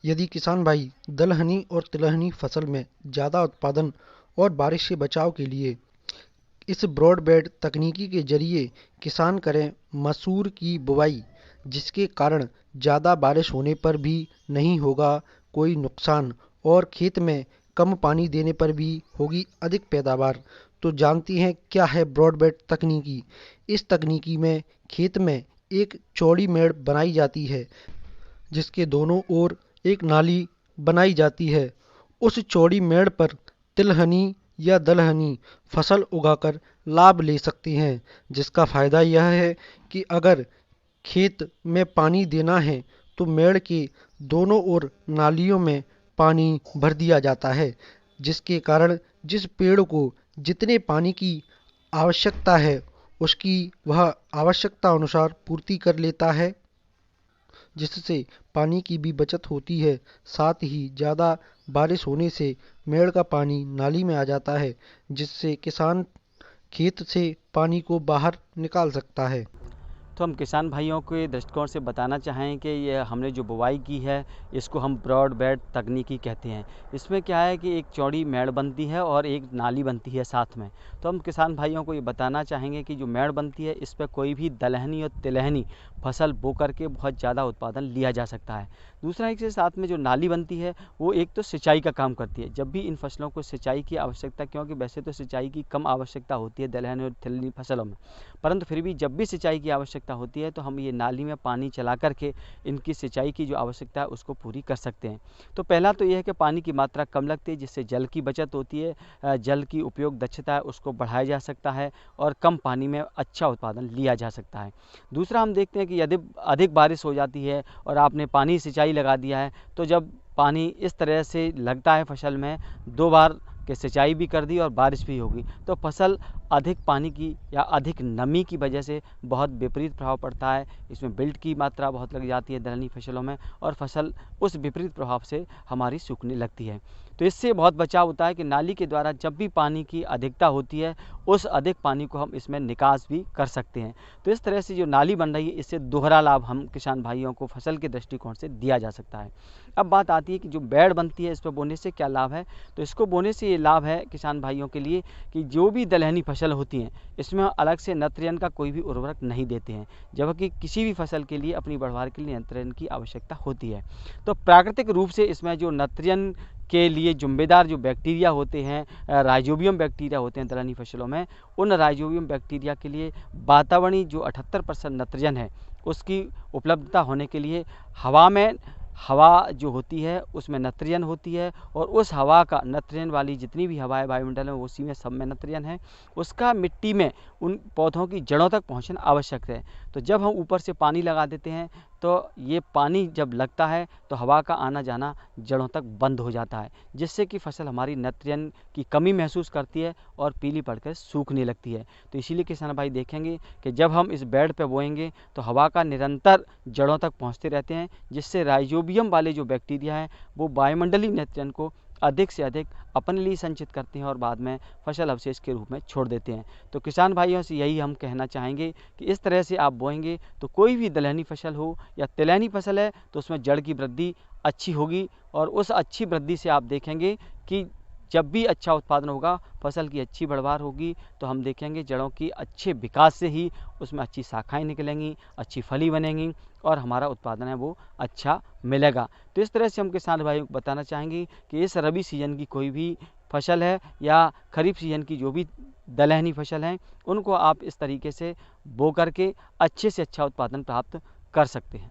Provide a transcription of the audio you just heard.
यदि किसान भाई दलहनी और तिलहनी फसल में ज़्यादा उत्पादन और बारिश से बचाव के लिए इस ब्रॉडबेड तकनीकी के जरिए किसान करें मसूर की बुवाई, जिसके कारण ज़्यादा बारिश होने पर भी नहीं होगा कोई नुकसान और खेत में कम पानी देने पर भी होगी अधिक पैदावार। तो जानती हैं क्या है ब्रॉडबेड तकनीकी। इस तकनीकी में खेत में एक चौड़ी मेड़ बनाई जाती है जिसके दोनों ओर एक नाली बनाई जाती है। उस चौड़ी मेड़ पर तिलहनी या दलहनी फसल उगाकर लाभ ले सकते हैं, जिसका फायदा यह है कि अगर खेत में पानी देना है तो मेड़ के दोनों ओर नालियों में पानी भर दिया जाता है, जिसके कारण जिस पेड़ को जितने पानी की आवश्यकता है उसकी वह आवश्यकता अनुसार पूर्ति कर लेता है, जिससे पानी की भी बचत होती है। साथ ही ज़्यादा बारिश होने से मेड़ का पानी नाली में आ जाता है, जिससे किसान खेत से पानी को बाहर निकाल सकता है। तो हम किसान भाइयों के दृष्टिकोण से बताना चाहें कि ये हमने जो बुवाई की है इसको हम ब्रॉडबेड तकनीकी कहते हैं। इसमें क्या है कि एक चौड़ी मेड़ बनती है और एक नाली बनती है साथ में। तो हम किसान भाइयों को ये बताना चाहेंगे कि जो मेड़ बनती है इस पर कोई भी दलहनी और तिलहनी फसल बो करके बहुत ज़्यादा उत्पादन लिया जा सकता है। दूसरा, इसके साथ में जो नाली बनती है वो एक तो सिंचाई का काम करती है। जब भी इन फसलों को सिंचाई की आवश्यकता, क्योंकि वैसे तो सिंचाई की कम आवश्यकता होती है दलहनी और तिलहनी फसलों में, परंतु फिर भी जब भी सिंचाई की आवश्यकता होती है तो हम ये नाली में पानी चला करके इनकी सिंचाई की जो आवश्यकता है उसको पूरी कर सकते हैं। तो पहला तो यह है कि पानी की मात्रा कम लगती है, जिससे जल की बचत होती है, जल की उपयोग दक्षता है उसको बढ़ाया जा सकता है और कम पानी में अच्छा उत्पादन लिया जा सकता है। दूसरा, हम देखते हैं कि यदि अधिक बारिश हो जाती है और आपने पानी सिंचाई लगा दिया है, तो जब पानी इस तरह से लगता है फसल में, 2 बार कि सिंचाई भी कर दी और बारिश भी होगी, तो फसल अधिक पानी की या अधिक नमी की वजह से बहुत विपरीत प्रभाव पड़ता है। इसमें बिल्ट की मात्रा बहुत लग जाती है दलहनी फसलों में और फसल उस विपरीत प्रभाव से हमारी सूखने लगती है। तो इससे बहुत बचाव होता है कि नाली के द्वारा जब भी पानी की अधिकता होती है उस अधिक पानी को हम इसमें निकास भी कर सकते हैं। तो इस तरह से जो नाली बन रही है इससे दोहरा लाभ हम किसान भाइयों को फसल के दृष्टिकोण से दिया जा सकता है। अब बात आती है कि जो बेड़ बनती है इस पर बोने से क्या लाभ है। तो इसको बोने से ये लाभ है किसान भाइयों के लिए कि जो भी दलहनी फसल होती हैं इसमें अलग से नत्रजन का कोई भी उर्वरक नहीं देते हैं, जबकि किसी भी फसल के लिए अपनी बढ़वार के लिए नत्रजन की आवश्यकता होती है। तो प्राकृतिक रूप से इसमें जो नत्रजन के लिए जिम्मेदार जो बैक्टीरिया होते हैं, राइजोबियम बैक्टीरिया होते हैं दलहनी फसलों में, उन राइजोबियम बैक्टीरिया के लिए वातावरणीय जो 78% नत्रजन है उसकी उपलब्धता होने के लिए हवा जो होती है उसमें नत्रजन होती है और उस हवा का नत्रजन वाली जितनी भी हवा है वायुमंडल में उसी में सब में नत्रजन है, उसका मिट्टी में उन पौधों की जड़ों तक पहुंचना आवश्यक है। तो जब हम ऊपर से पानी लगा देते हैं तो ये पानी जब लगता है तो हवा का आना जाना जड़ों तक बंद हो जाता है, जिससे कि फसल हमारी नत्रजन की कमी महसूस करती है और पीली पड़कर सूखने लगती है। तो इसीलिए किसान भाई देखेंगे कि जब हम इस बेड पे बोएंगे तो हवा का निरंतर जड़ों तक पहुंचते रहते हैं, जिससे राइजोबियम वाले जो बैक्टीरिया हैं वो वायुमंडलीय नत्रजन को अधिक से अधिक अपने लिए संचित करते हैं और बाद में फसल अवशेष के रूप में छोड़ देते हैं। तो किसान भाइयों से यही हम कहना चाहेंगे कि इस तरह से आप बोएंगे तो कोई भी दलहनी फसल हो या तिलहनी फसल है तो उसमें जड़ की वृद्धि अच्छी होगी और उस अच्छी वृद्धि से आप देखेंगे कि जब भी अच्छा उत्पादन होगा, फसल की अच्छी बढ़वार होगी, तो हम देखेंगे जड़ों की अच्छे विकास से ही उसमें अच्छी शाखाएं निकलेंगी, अच्छी फली बनेंगी और हमारा उत्पादन है वो अच्छा मिलेगा। तो इस तरह से हम किसान भाइयों को बताना चाहेंगे कि इस रबी सीजन की कोई भी फसल है या खरीफ सीजन की जो भी दलहनी फसल हैं उनको आप इस तरीके से बो करके अच्छे से अच्छा उत्पादन प्राप्त कर सकते हैं।